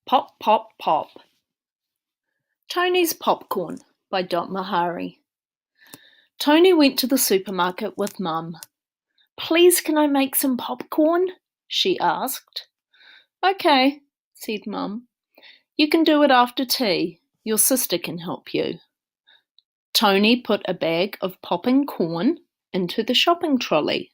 Pop, pop, pop. Tony's Popcorn by Dot Mahari. Toni went to the supermarket with Mum. "Please can I make some popcorn?" she asked. "Okay," said Mum. "You can do it after tea. Your sister can help you." Toni put a bag of popping corn into the shopping trolley.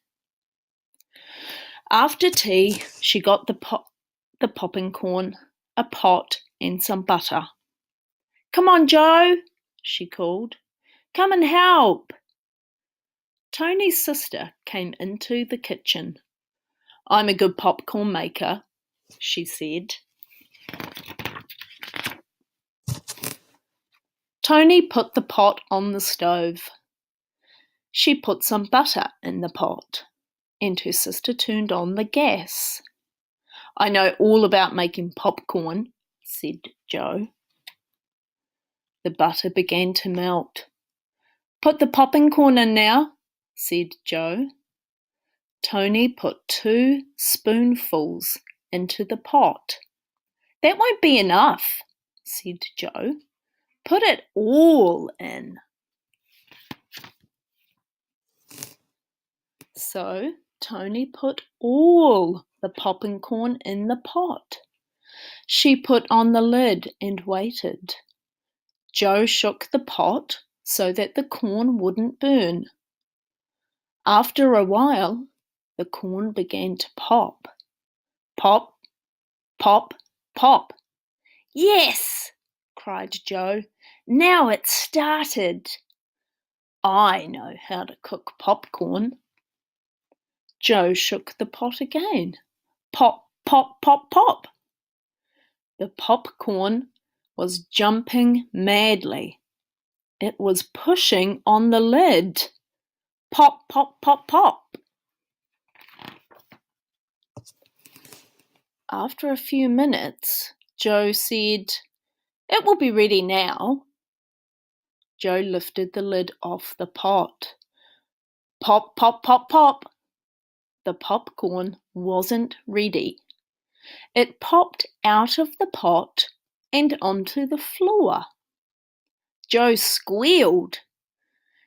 After tea, she got the popping corn, a pot, and some butter. "Come on, Joe," she called. "Come and help." Tony's sister came into the kitchen. "I'm a good popcorn maker," she said. Toni put the pot on the stove. She put some butter in the pot, and her sister turned on the gas. "I know all about making popcorn," said Joe. The butter began to melt. "Put the popping corn in now," said Joe. Toni put 2 spoonfuls into the pot. "That won't be enough," said Joe. "Put it all in." So Toni put all the popping corn in the pot. She put on the lid and waited. Joe shook the pot so that the corn wouldn't burn. After a while, the corn began to pop. Pop, pop, pop. "Yes!" cried Joe. "Now it's started. I know how to cook popcorn." Joe shook the pot again. Pop, pop, pop, pop. The popcorn was jumping madly. It was pushing on the lid. Pop, pop, pop, pop. After a few minutes, Joe said, "It will be ready now." Joe lifted the lid off the pot. Pop, pop, pop, pop. The popcorn wasn't ready. It popped out of the pot and onto the floor. Joe squealed.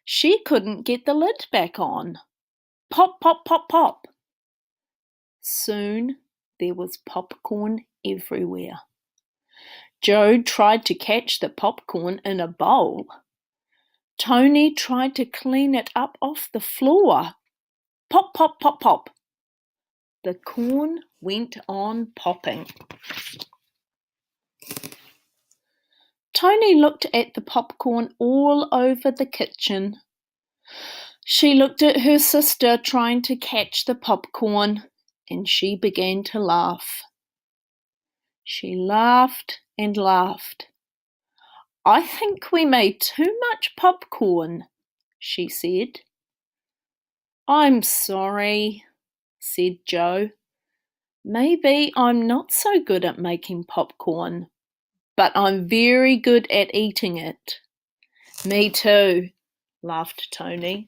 She couldn't get the lid back on. Pop, pop, pop, pop. Soon there was popcorn everywhere. Joe tried to catch the popcorn in a bowl. Toni tried to clean it up off the floor. Pop, pop, pop, pop. The corn went on popping. Toni looked at the popcorn all over the kitchen. She looked at her sister trying to catch the popcorn, and she began to laugh. She laughed and laughed. "I think we made too much popcorn," she said. "I'm sorry," said Joe. "Maybe I'm not so good at making popcorn, but I'm very good at eating it." "Me too," laughed Toni.